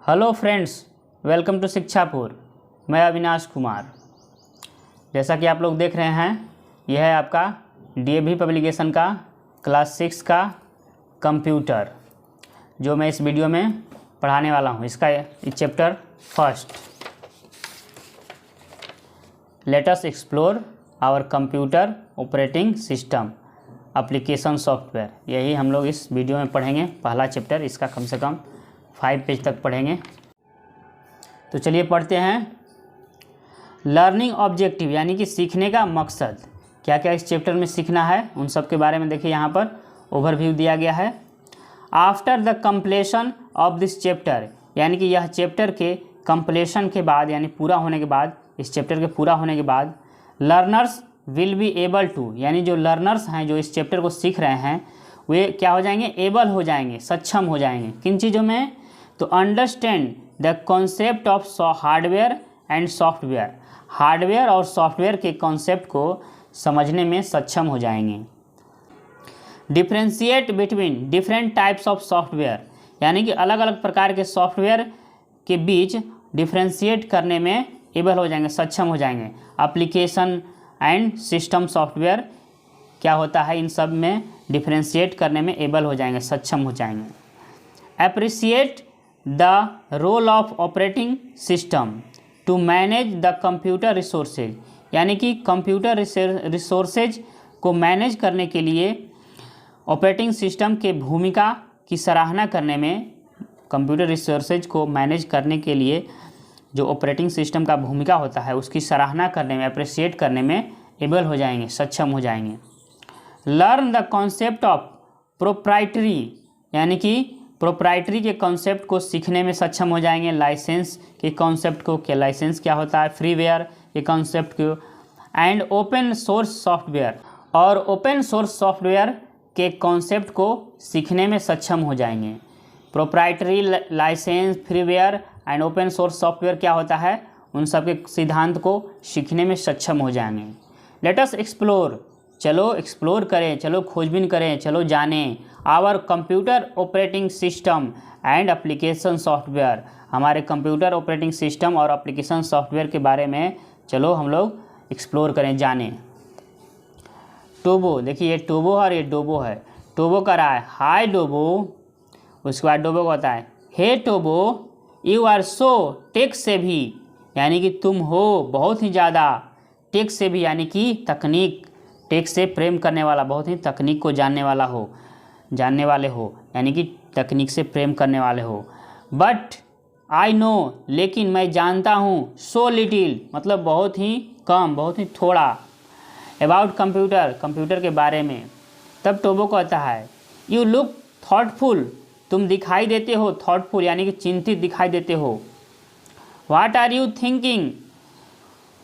Hello friends, welcome to Shikshapur. मैं अविनाश कुमार। जैसा कि आप लोग देख रहे हैं, यह है आपका डीएवी पब्लिकेशन का क्लास 6 का कंप्यूटर, जो मैं इस वीडियो में पढ़ाने वाला हूं। इसका chapter first, let us explore our computer operating system application software, यही हम लोग इस वीडियो में पढ़ेंगे। पहला चैप्टर, इसका कम से कम 5 पेज तक पढ़ेंगे। तो चलिए पढ़ते हैं। लर्निंग ऑब्जेक्टिव यानी कि सीखने का मकसद, क्या क्या इस चैप्टर में सीखना है उन सब के बारे में देखिए यहाँ पर ओवरव्यू दिया गया है। After the completion of this chapter, यानी कि यह चैप्टर के कंप्लीशन के बाद यानी पूरा होने के बाद, इस चैप्टर के पूरा होने के बाद learners will be able to, यानी जो लर्नर्स हैं जो इस चैप्टर को सीख रहे हैं वे क्या हो जाएंगे, एबल हो जाएंगे, सक्षम हो जाएंगे। किन चीज़ों में? तो understand the concept of hardware and software, hardware और सॉफ्टवेयर के कॉन्सेप्ट को समझने में सक्षम हो जाएंगे। Differentiate between different types of software, यानी कि अलग अलग प्रकार के सॉफ्टवेयर के बीच डिफ्रेंशिएट करने में एबल हो जाएंगे, सक्षम हो जाएंगे। एप्लीकेशन एंड सिस्टम सॉफ्टवेयर क्या होता है, इन सब में डिफ्रेंशिएट करने में एबल हो जाएंगे, सक्षम हो जाएंगे। Appreciate the role of operating system to manage the computer resources, यानी कि कंप्यूटर रिसोर्सेज को मैनेज करने के लिए ऑपरेटिंग सिस्टम के भूमिका की सराहना करने में, कंप्यूटर रिसोर्सेज को मैनेज करने के लिए जो ऑपरेटिंग सिस्टम का भूमिका होता है उसकी सराहना करने में, अप्रिशिएट करने में एबल हो जाएंगे, सक्षम हो जाएंगे। Learn the concept of proprietary, यानी कि प्रोप्राइटरी के कॉन्सेप्ट को सीखने में सक्षम हो जाएंगे। लाइसेंस के कॉन्सेप्ट को, क्या लाइसेंस क्या होता है, फ्रीवेयर के कॉन्सेप्ट को, एंड ओपन सोर्स सॉफ्टवेयर, और ओपन सोर्स सॉफ्टवेयर के कॉन्सेप्ट को सीखने में सक्षम हो जाएंगे। Proprietary, licence, freeware and open source software क्या होता है, उन सब के सिद्धांत को सीखने में सक्षम हो जाएंगे। लेट अस एक्सप्लोर, चलो एक्सप्लोर करें, चलो खोजबीन करें, चलो जानें। Our computer operating system and application software, हमारे कंप्यूटर ऑपरेटिंग सिस्टम और एप्लीकेशन सॉफ्टवेयर के बारे में चलो हम लोग एक्सप्लोर करें, जानें। टोबो, देखिए ये टोबो और ये डोबो है। टोबो कर रहा है हाय डोबो, उसके बाद डोबो को होता है hey Tobo you are so tech savvy, यानी कि तुम हो बहुत ही ज़्यादा टेक सेवी, यानी कि तकनीक, टेक से प्रेम करने वाला, बहुत ही तकनीक को जानने वाले हो, यानी कि तकनीक से प्रेम करने वाले हो। बट आई नो, लेकिन मैं जानता हूँ, सो लिटिल मतलब बहुत ही कम, बहुत ही थोड़ा, अबाउट कंप्यूटर, कंप्यूटर के बारे में। तब टोबो कहता है यू लुक थॉटफुल, तुम दिखाई देते हो थॉटफुल, यानी कि चिंतित दिखाई देते हो। व्हाट आर यू थिंकिंग,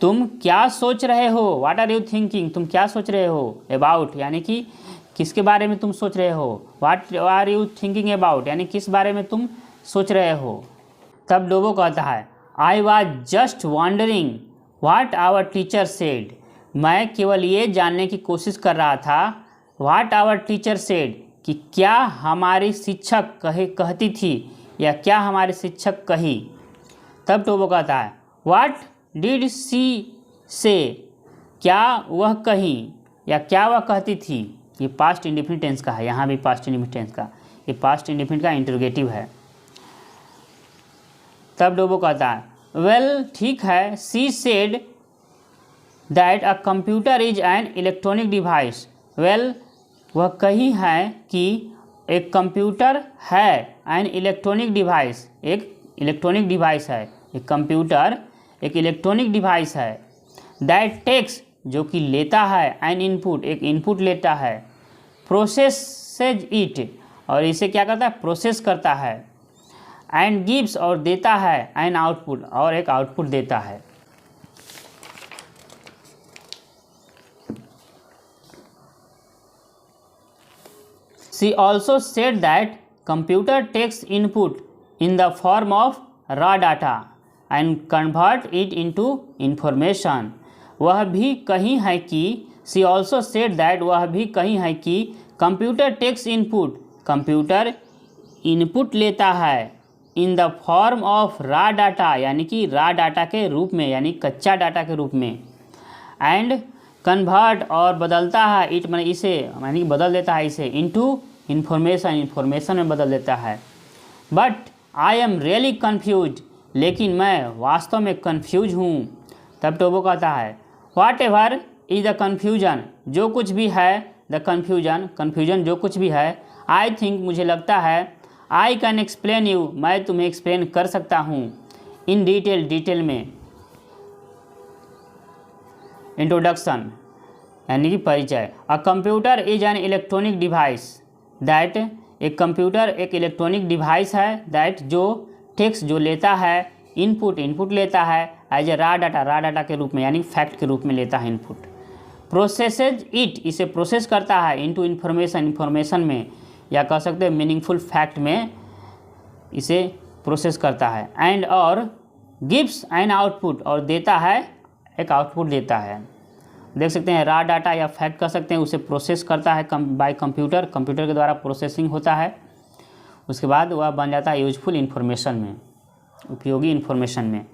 तुम क्या सोच रहे हो, व्हाट आर यू थिंकिंग, तुम क्या सोच रहे हो। अबाउट, यानी कि किसके बारे में तुम सोच रहे हो। What are you thinking about, यानी किस बारे में तुम सोच रहे हो। तब डोबो कहता है I was just wondering what our teacher said, मैं केवल ये जानने की कोशिश कर रहा था, व्हाट आवर टीचर सेड, कि क्या हमारी शिक्षक कहती थी, या क्या हमारे शिक्षक कही। तब टोबो कहता है व्हाट डिड सी से, क्या वह कही या क्या वह कहती थी। ये पास्ट इंडेफिनिट टेंस का है, यहाँ भी पास्ट इंडेफिनिट टेंस का, ये पास्ट इंडेफिनिट का इंटरोगेटिव है। तब डोबो कहता है वेल ठीक है, she said that a computer is an electronic device, well वह कही है कि एक कंप्यूटर है, एन इलेक्ट्रॉनिक डिवाइस, एक इलेक्ट्रॉनिक डिवाइस है, एक कंप्यूटर एक इलेक्ट्रॉनिक डिवाइस है। दैट टेक्स, जो कि लेता है, एन इनपुट, एक इनपुट लेता है, प्रोसेसेज इट, और इसे क्या करता है, प्रोसेस करता है, एंड गिव्स, और देता है, एन आउटपुट, और एक आउटपुट देता है। She also said that computer takes input in the form of raw data and convert it into information. वह भी कही है कि she also said that, वह भी कही है कि computer takes input, computer input लेता है in the form of raw data, यानी कि रा डाटा के रूप में, यानी कच्चा डाटा के रूप में, एंड कन्वर्ट और बदलता है इट, मैंने इसे, यानी कि बदल देता है इसे, इनटू इन्फॉर्मेशन, इन्फॉर्मेशन में बदल देता है। But I am really confuse, लेकिन मैं वास्तव में कन्फ्यूज हूँ। तब टोबो कहता है what ever is the confusion, जो कुछ भी है, द कन्फ्यूजन, कन्फ्यूजन जो कुछ भी है, आई थिंक मुझे लगता है, आई कैन एक्सप्लेन यू, मैं तुम्हें एक्सप्लेन कर सकता हूँ, इन डिटेल, डिटेल में। इंट्रोडक्शन यानी कि परिचय। A computer is an electronic device that, एक कंप्यूटर एक इलेक्ट्रॉनिक डिवाइस है दैट, जो टेक्स्ट, जो लेता है, इनपुट, इनपुट लेता है एज ए रा डाटा, रा डाटा के रूप में, यानी फैक्ट के रूप में लेता है इनपुट। प्रोसेसेज इट, इसे प्रोसेस करता है, इनटू इन्फॉर्मेशन, इन्फॉर्मेशन में, या कह सकते हैं मीनिंगफुल फैक्ट में इसे प्रोसेस करता है। एंड और गिव्स एन आउटपुट, और देता है, एक आउटपुट देता है। देख सकते हैं रा डाटा या फैक्ट कह सकते हैं, उसे प्रोसेस करता है बाय कंप्यूटर, कंप्यूटर के द्वारा प्रोसेसिंग होता है, उसके बाद वह बन जाता है यूजफुल इन्फॉर्मेशन में, उपयोगी इन्फॉर्मेशन में।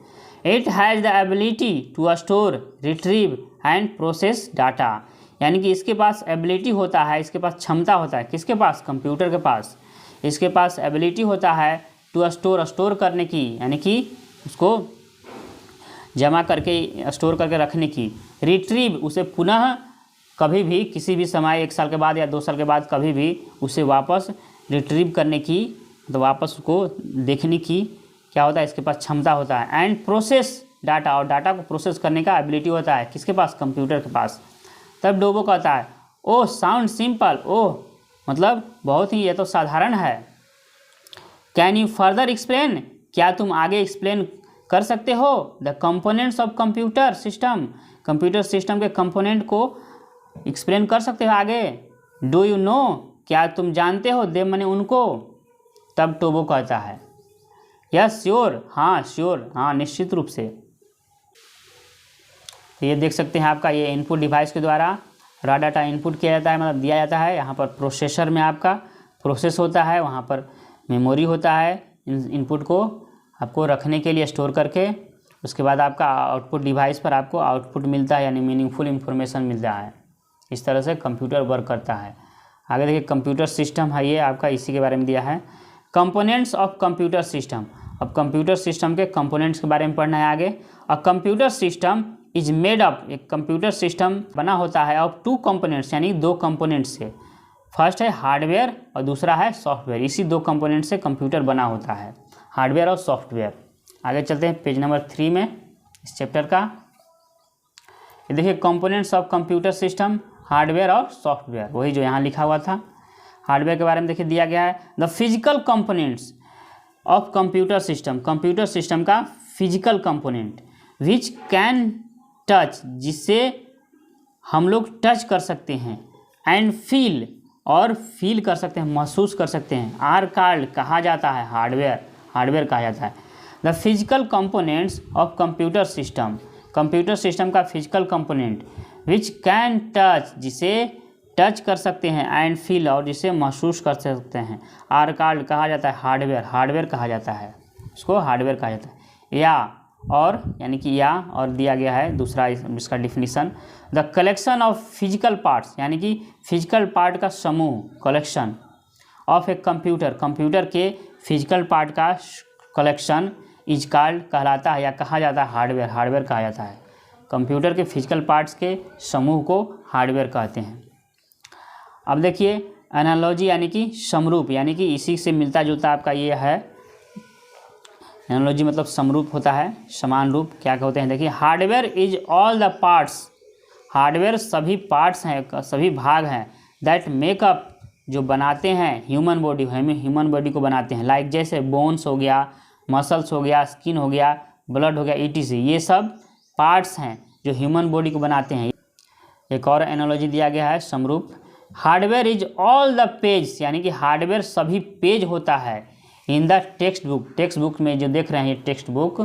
It has the ability to store, retrieve and process data, यानी कि इसके पास एबिलिटी होता है, इसके पास क्षमता होता है, किसके पास, कंप्यूटर के पास, इसके पास एबिलिटी होता है टू स्टोर, स्टोर करने की, यानी कि उसको जमा करके, स्टोर करके रखने की। रिट्रीव, उसे पुनः कभी भी, किसी भी समय, 1 साल के बाद या 2 साल के बाद कभी भी उसे वापस रिट्रीव करने की, तो वापस उसको देखने की क्या होता है, इसके पास क्षमता होता है। एंड प्रोसेस डाटा, और डाटा को प्रोसेस करने का एबिलिटी होता है, किसके पास, कंप्यूटर के पास। तब डोबो कहता है ओह साउंड सिंपल, ओह मतलब बहुत ही, ये तो साधारण है। कैन यू फर्दर एक्सप्लेन, क्या तुम आगे एक्सप्लेन कर सकते हो, the components of computer system, computer system के कंपोनेंट को एक्सप्लेन कर सकते हो आगे। डू यू नो, क्या तुम जानते हो, दे मैंने उनको। तब टोबो कहता है यस श्योर, हाँ श्योर, हाँ निश्चित रूप से। तो ये देख सकते हैं आपका, ये इनपुट डिवाइस के द्वारा रा डाटा इनपुट किया जाता है, मतलब दिया जाता है। यहाँ पर प्रोसेसर में आपका प्रोसेस होता है, वहाँ पर मेमोरी होता है इनपुट को आपको रखने के लिए, स्टोर करके। उसके बाद आपका आउटपुट डिवाइस पर आपको आउटपुट मिलता है, यानी मीनिंगफुल इन्फॉर्मेशन मिलता है। इस तरह से कंप्यूटर वर्क करता है। आगे देखिए कंप्यूटर सिस्टम है, ये आपका इसी के बारे में दिया है। कंपोनेंट्स ऑफ कंप्यूटर सिस्टम, अब कंप्यूटर सिस्टम के कंपोनेंट्स के बारे में पढ़ना है आगे। A computer system is made up, एक कंप्यूटर सिस्टम बना होता है ऑफ 2 कंपोनेंट्स, यानी 2 कंपोनेंट से। फर्स्ट है हार्डवेयर और दूसरा है सॉफ्टवेयर। इसी 2 कंपोनेंट से कंप्यूटर बना होता है, हार्डवेयर और सॉफ्टवेयर। आगे चलते हैं पेज नंबर 3 में इस चैप्टर का। ये देखिए components of computer system, hardware और सॉफ्टवेयर, वही जो यहाँ लिखा हुआ था। हार्डवेयर के बारे में देखिए दिया गया है the physical components of computer system, computer system का physical component which can touch, जिससे हम लोग टच कर सकते हैं, एंड फील, और फील कर सकते हैं, महसूस कर सकते हैं, आर कॉल्ड कहा जाता है हार्डवेयर, हार्डवेयर कहा जाता है। The physical components of computer system, computer system का physical component which can touch, जिसे टच कर सकते हैं, एंड फील, और जिसे महसूस कर सकते हैं, आर कॉल्ड कहा जाता है हार्डवेयर, हार्डवेयर कहा जाता है, उसको हार्डवेयर कहा जाता है। या और, यानी कि या और दिया गया है दूसरा इसका definition, the collection of physical parts, यानी कि फिजिकल पार्ट का समूह, collection of a computer, computer के फिजिकल पार्ट का कलेक्शन इज कॉल्ड, कहलाता है या कहा जाता है हार्डवेयर, हार्डवेयर कहा जाता है। कंप्यूटर के फिजिकल पार्ट्स के समूह को हार्डवेयर कहते हैं। अब देखिए एनालॉजी, यानी कि समरूप, यानी कि इसी से मिलता जुलता आपका ये है। एनालॉजी मतलब समरूप होता है, समान रूप। क्या होते हैं देखिए, hardware is all the parts, hardware सभी पार्ट्स हैं, सभी भाग हैं, दैट मेकअप, जो बनाते हैं ह्यूमन बॉडी, ह्यूमन बॉडी को बनाते हैं। लाइक जैसे बोन्स हो गया, मसल्स हो गया, स्किन हो गया, ब्लड हो गया, ETC, ये सब पार्ट्स हैं जो ह्यूमन बॉडी को बनाते हैं। एक और एनालॉजी दिया गया है समरूप, hardware is all the page, यानी कि हार्डवेयर सभी पेज होता है in the text book, text book में जो देख रहे हैं टेक्स्ट बुक,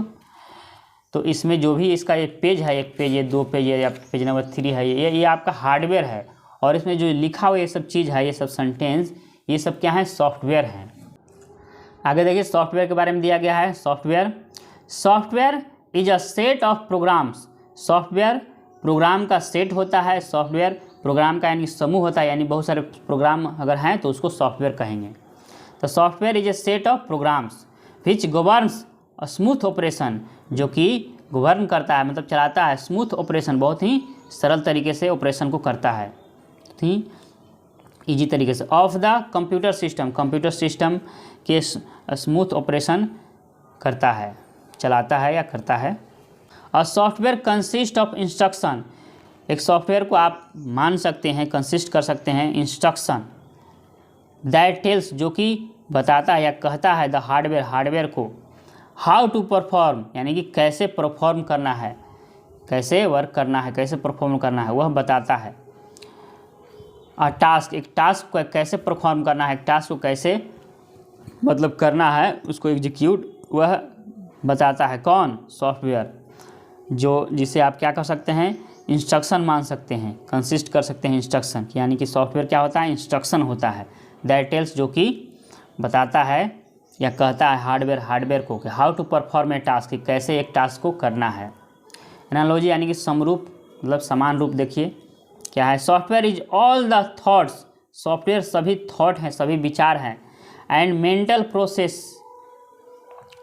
तो इसमें जो भी इसका एक पेज है, एक पेज, ये 2 पेज है, या पेज नंबर 3 है, ये आपका हार्डवेयर है। और इसमें जो लिखा हुआ ये सब चीज़ है, ये सब सेंटेंस, ये सब क्या है, सॉफ्टवेयर है। आगे देखिए सॉफ्टवेयर के बारे में दिया गया है। Software is a set of programs. Software program का सेट होता है। सॉफ्टवेयर प्रोग्राम का यानी समूह होता है, यानी बहुत सारे प्रोग्राम अगर हैं तो उसको सॉफ्टवेयर कहेंगे। तो software is a set of programmes which governs a smooth operation, जो कि गवर्न करता है मतलब चलाता है, स्मूथ ऑपरेशन बहुत ही सरल तरीके से ऑपरेशन को करता है, ठीक ईजी तरीके से, of the computer system, computer system के स्मूथ ऑपरेशन करता है, चलाता है या करता है। A software consist of instruction, एक सॉफ्टवेयर को आप मान सकते हैं, कंसिस्ट कर सकते हैं इंस्ट्रक्शन, दैट टेल्स, जो कि बताता है या कहता है, द हार्डवेयर, हार्डवेयर को, हाउ टू परफॉर्म, यानी कि कैसे परफॉर्म करना है, कैसे वर्क करना है, कैसे परफॉर्म करना है, वह बताता है। अ टास्क, एक टास्क को कैसे परफॉर्म करना है, एक टास्क को कैसे मतलब करना है, उसको एग्जीक्यूट वह बताता है। कौन? सॉफ्टवेयर, जो जिसे आप क्या कर सकते हैं, इंस्ट्रक्शन मान सकते हैं, कंसिस्ट कर सकते हैं इंस्ट्रक्शन, यानी कि सॉफ्टवेयर क्या होता है, इंस्ट्रक्शन होता है। दैट टेल्स, जो कि बताता है या कहता है हार्डवेयर को कि how to perform a task, कि कैसे एक टास्क को करना है। एनालॉजी यानी कि समरूप मतलब समान रूप देखिए क्या है। Software is all the thoughts, software सभी थॉट हैं, सभी विचार हैं, एंड मेंटल प्रोसेस,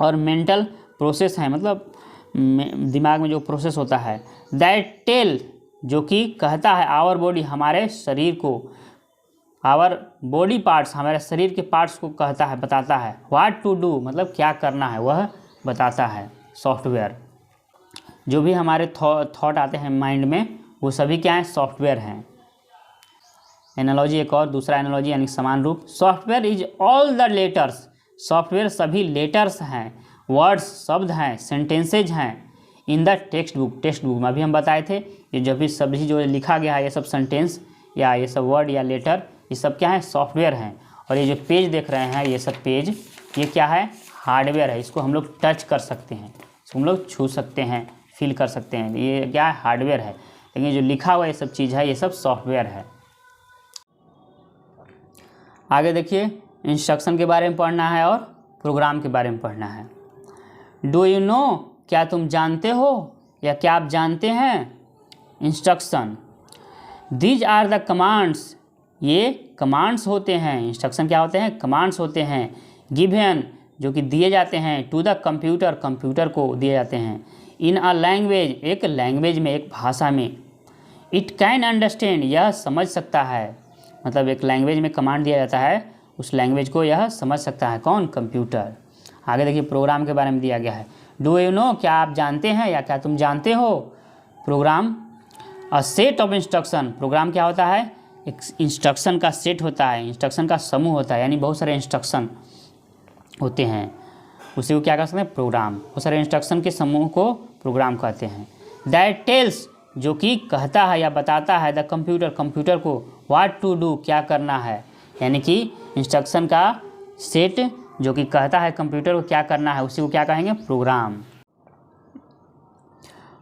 और मेंटल प्रोसेस हैं मतलब दिमाग में जो प्रोसेस होता है। दैट टेल, जो कि कहता है आवर बॉडी, हमारे शरीर को, आवर बॉडी पार्ट्स, हमारे शरीर के पार्ट्स को कहता है, बताता है। व्हाट टू डू, मतलब क्या करना है वह बताता है सॉफ्टवेयर। जो भी हमारे थॉट आते हैं माइंड में, वो सभी क्या हैं, सॉफ्टवेयर हैं। एनालॉजी एक और दूसरा एनालॉजी यानी समान रूप। Software is all the letters, software सभी लेटर्स हैं, वर्ड्स शब्द हैं, सेंटेंसेज हैं, in the text book, text book में अभी हम बताए थे, ये जब भी सभी जो लिखा गया है ये सब सेंटेंस या ये सब वर्ड या लेटर, ये सब क्या है, सॉफ्टवेयर हैं। और ये जो पेज देख रहे हैं ये सब पेज, ये क्या है, हार्डवेयर है। इसको हम लोग टच कर सकते हैं, इसको हम लोग छू सकते हैं, फील कर सकते हैं, ये क्या है, हार्डवेयर है। लेकिन जो लिखा हुआ ये सब चीज़ है, ये सब सॉफ्टवेयर है। आगे देखिए इंस्ट्रक्शन के बारे में पढ़ना है और प्रोग्राम के बारे में पढ़ना है। डू यू नो, क्या तुम जानते हो या क्या आप जानते हैं। Instruction, these are the commands, ये कमांड्स होते हैं। इंस्ट्रक्शन क्या होते हैं, कमांड्स होते हैं। गिवन, जो कि दिए जाते हैं, टू द कंप्यूटर, कंप्यूटर को दिए जाते हैं। इन अ लैंग्वेज, एक लैंग्वेज में, एक भाषा में। इट कैन अंडरस्टैंड, यह समझ सकता है, मतलब एक लैंग्वेज में कमांड दिया जाता है, उस लैंग्वेज को यह समझ सकता है। कौन, कंप्यूटर। आगे देखिए प्रोग्राम के बारे में दिया गया है। डू यू नो, क्या आप जानते हैं या क्या तुम जानते हो। Program, a set of instruction, program क्या होता है, एक इंस्ट्रक्शन का सेट होता है, इंस्ट्रक्शन का समूह होता है, यानी बहुत सारे इंस्ट्रक्शन होते हैं, उसी को क्या कर सकते हैं, प्रोग्राम। बहुत सारे इंस्ट्रक्शन के समूह को प्रोग्राम कहते हैं। दैट टेल्स, जो कि कहता है या बताता है, द कंप्यूटर, कंप्यूटर को, व्हाट टू डू, क्या करना है, यानी कि इंस्ट्रक्शन का सेट जो कि कहता है कंप्यूटर को क्या करना है, उसी को क्या कहेंगे, program.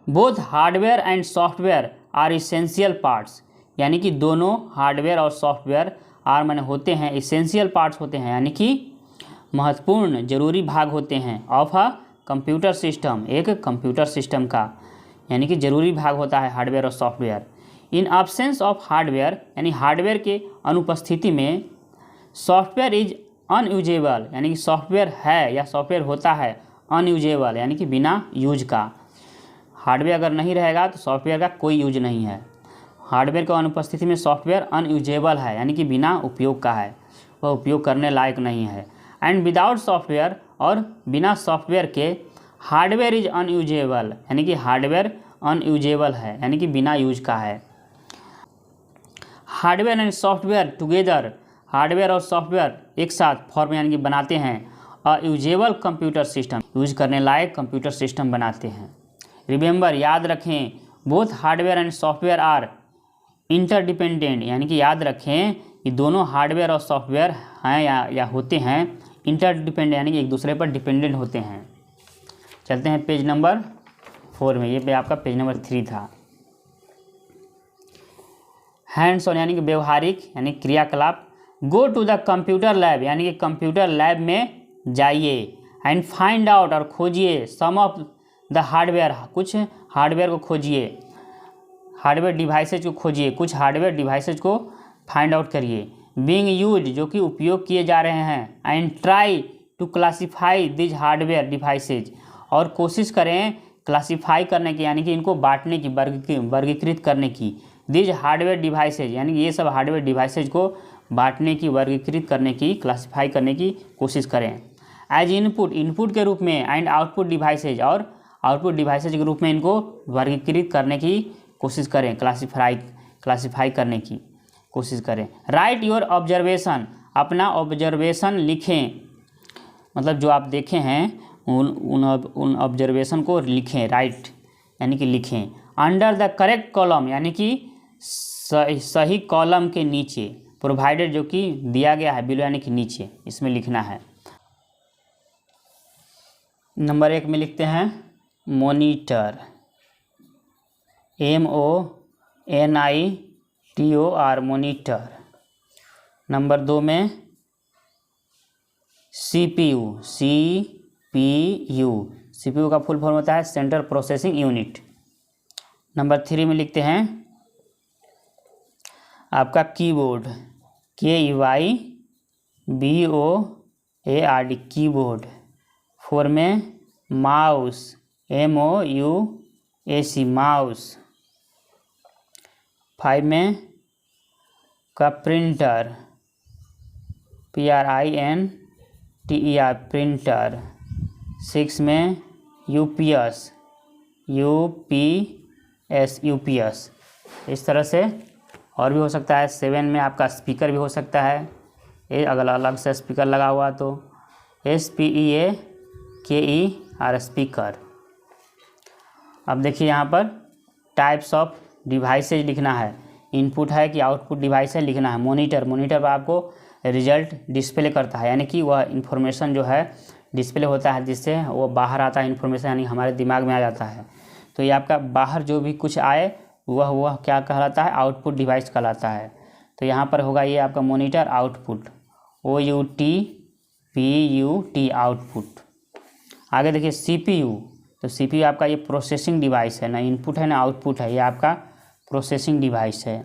Both hardware and software are essential parts, यानी कि दोनों हार्डवेयर और सॉफ्टवेयर आर माने होते हैं, इसेंशियल पार्ट्स होते हैं, यानी कि महत्वपूर्ण जरूरी भाग होते हैं, ऑफ अ कंप्यूटर सिस्टम, एक कंप्यूटर सिस्टम का, यानी कि जरूरी भाग होता है हार्डवेयर और software. In absence of hardware, यानी हार्डवेयर के अनुपस्थिति में, सॉफ्टवेयर इज अनयूजेबल, यानी कि सॉफ्टवेयर है या सॉफ्टवेयर होता है अनयूजेबल, यानी कि बिना यूज का। हार्डवेयर अगर नहीं रहेगा तो सॉफ्टवेयर का कोई यूज नहीं है। हार्डवेयर की अनुपस्थिति में सॉफ्टवेयर अनयूजेबल है, यानी कि बिना उपयोग का है, वह उपयोग करने लायक नहीं है। एंड विदाउट सॉफ्टवेयर, और बिना सॉफ्टवेयर के, हार्डवेयर इज अनयूजेबल, यानी कि हार्डवेयर अनयूजेबल है, यानी कि बिना यूज का है। Hardware and software together, hardware और सॉफ्टवेयर एक साथ फॉर्म यानी कि बनाते हैं a usable computer system, use करने लायक कंप्यूटर सिस्टम बनाते हैं। रिमेंबर, याद रखें, both hardware and software are interdependent, यानी कि याद रखें कि दोनों हार्डवेयर और सॉफ्टवेयर हैं या होते हैं इंटरडिपेंडेंट, यानी कि एक दूसरे पर डिपेंडेंट होते हैं। चलते हैं पेज नंबर 4 में, ये पे आपका पेज नंबर 3 था। हैंड्स ऑन, यानी कि व्यवहारिक, यानी क्रियाकलाप। Go to the computer lab, यानी कि कंप्यूटर लैब में जाइए एंड फाइंड आउट और खोजिए सम ऑफ द हार्डवेयर, कुछ हार्डवेयर को खोजिए, हार्डवेयर डिवाइसेज को खोजिए, कुछ हार्डवेयर डिवाइसेज को फाइंड आउट करिए। बीइंग यूज जो कि उपयोग किए जा रहे हैं, and try to classify these hardware devices और कोशिश करें क्लासीफाई करने की, यानी कि इनको बांटने की, वर्गीकृत करने की। दिज हार्डवेयर डिवाइसेज यानी कि ये सब हार्डवेयर डिवाइसेज को बांटने की, वर्गीकृत करने की, क्लासीफाई करने की कोशिश करें। एज इनपुट, इनपुट के रूप में, एंड आउटपुट डिवाइसेज और आउटपुट डिवाइसेज के रूप में इनको वर्गीकृत करने की कोशिश करें, क्लासीफाई करने की कोशिश करें। राइट योर ऑब्जर्वेशन, अपना ऑब्जर्वेशन लिखें, मतलब जो आप देखे हैं उन ऑब्जर्वेशन को लिखें, राइट यानी कि लिखें। अंडर द करेक्ट कॉलम यानी कि सही कॉलम के नीचे, प्रोवाइडेड जो कि दिया गया है बिलो यानी कि नीचे, इसमें लिखना है। नंबर 1 में लिखते हैं मॉनिटर, MONITOR मॉनिटर। नंबर 2 में CPU का फुल फॉर्म होता है सेंट्रल प्रोसेसिंग यूनिट। नंबर 3 में लिखते हैं आपका कीबोर्ड, KEYBOARD कीबोर्ड। 4 में माउस, MOUSE माउस। 5 में का प्रिंटर, PRINTER प्रिंटर। 6 में UPS इस तरह से और भी हो सकता है। 7 में आपका स्पीकर भी हो सकता है, ये अगर अलग से स्पीकर लगा हुआ तो SPEAKER स्पीकर। अब देखिए यहाँ पर टाइप्स ऑफ डिवाइसेज लिखना है, इनपुट है कि आउटपुट डिवाइस है लिखना है। मॉनिटर पर आपको रिजल्ट डिस्प्ले करता है, यानी कि वह इन्फॉर्मेशन जो है डिस्प्ले होता है, जिससे वो बाहर आता है इन्फॉर्मेशन, यानी हमारे दिमाग में आ जाता है। तो ये आपका बाहर जो भी कुछ आए वह क्या कहलाता है, आउटपुट डिवाइस कहलाता है। तो यहाँ पर होगा ये आपका मॉनिटर आउटपुट, OUTPUT आउटपुट। आगे देखिए CPU, तो CPU आपका ये प्रोसेसिंग डिवाइस है, ना इनपुट है ना आउटपुट है, ये आपका प्रोसेसिंग डिवाइस है।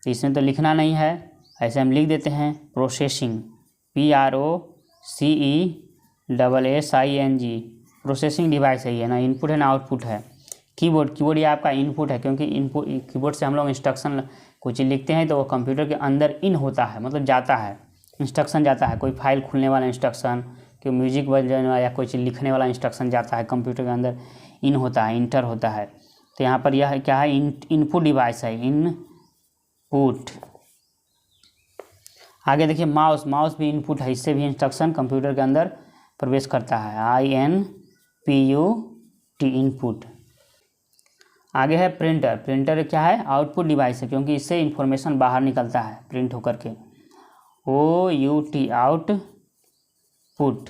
तो इसमें तो लिखना नहीं है, ऐसे हम लिख देते हैं प्रोसेसिंग, PROCESSING प्रोसेसिंग डिवाइस है ये, ना इनपुट है ना आउटपुट है। कीबोर्ड ये आपका इनपुट है, क्योंकि इनपुट कीबोर्ड से हम लोग इंस्ट्रक्शन कोई चीज़ लिखते हैं तो वो कंप्यूटर के अंदर इन होता है, मतलब जाता है, इंस्ट्रक्शन जाता है, कोई फाइल खुलने वाला इंस्ट्रक्शन, कोई म्यूजिक बजाने वाला या कोई चीज़ लिखने वाला इंस्ट्रक्शन जाता है कंप्यूटर के अंदर, इन होता है, इंटर होता है। तो यहाँ पर यह क्या है, इनपुट डिवाइस है, इनपुट। आगे देखिए माउस भी इनपुट है, इससे भी इंस्ट्रक्शन कंप्यूटर के अंदर प्रवेश करता है, INPUT इनपुट। आगे है प्रिंटर क्या है, आउटपुट डिवाइस है, क्योंकि इससे इंफॉर्मेशन बाहर निकलता है प्रिंट होकर के, OUT आउटपुट।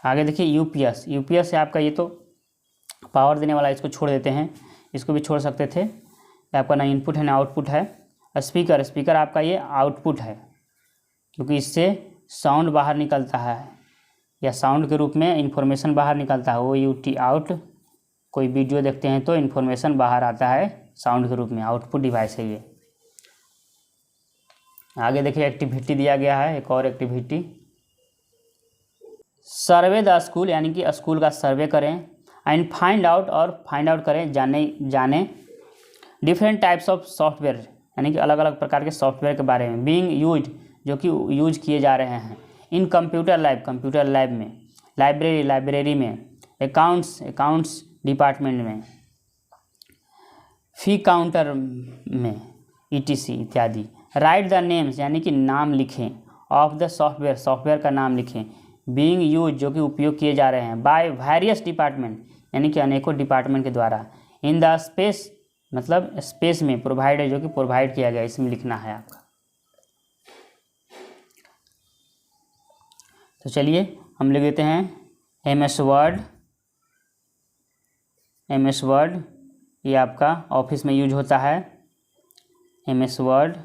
आगे देखिए यूपीएस है आपका, ये तो पावर देने वाला, इसको छोड़ देते हैं, इसको भी छोड़ सकते थे, ये आपका ना इनपुट है ना आउटपुट है। स्पीकर आपका ये आउटपुट है, क्योंकि इससे साउंड बाहर निकलता है, या साउंड के रूप में इंफॉर्मेशन बाहर निकलता है, OUT आउट। कोई वीडियो देखते हैं तो इन्फॉर्मेशन बाहर आता है साउंड के रूप में, आउटपुट डिवाइस है ये। आगे देखिए एक्टिविटी दिया गया है, एक और एक्टिविटी, सर्वे द स्कूल, यानी कि स्कूल का सर्वे करें, एंड फाइंड आउट करें, जाने डिफरेंट टाइप्स ऑफ सॉफ्टवेयर, यानी कि अलग अलग प्रकार के सॉफ्टवेयर के बारे में। बीइंग यूज्ड जो कि यूज किए जा रहे हैं, इन कंप्यूटर लैब में, लाइब्रेरी में, अकाउंट्स डिपार्टमेंट में, फी काउंटर में, ETC इत्यादि। राइट द नेम्स यानी कि नाम लिखें, ऑफ द सॉफ्टवेयर का नाम लिखें। बीइंग यूज जो कि उपयोग किए जा रहे हैं, बाय वेरियस डिपार्टमेंट यानी कि अनेकों डिपार्टमेंट के द्वारा। इन द स्पेस मतलब स्पेस में, प्रोवाइडेड जो कि प्रोवाइड किया गया, इसमें लिखना है आपका। तो चलिए हम लिख देते हैं MS वर्ड, ये आपका ऑफिस में यूज होता है, MS वर्ड।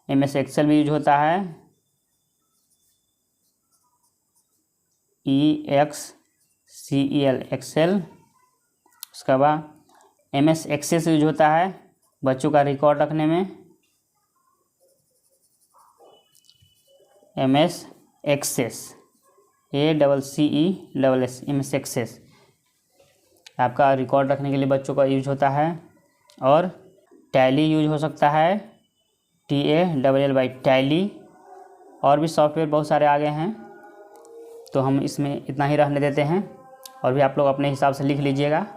MS एक्सेल भी यूज होता है, EXCEL एक्सेल। उसके बाद MS एक्सेस यूज होता है बच्चों का रिकॉर्ड रखने में, MS access, ACCESS, MS access आपका रिकॉर्ड रखने के लिए बच्चों का यूज होता है। और टैली यूज हो सकता है, TALLY टैली। और भी सॉफ्टवेयर बहुत सारे आ गए हैं, तो हम इसमें इतना ही रहने देते हैं, और भी आप लोग अपने हिसाब से लिख लीजिएगा।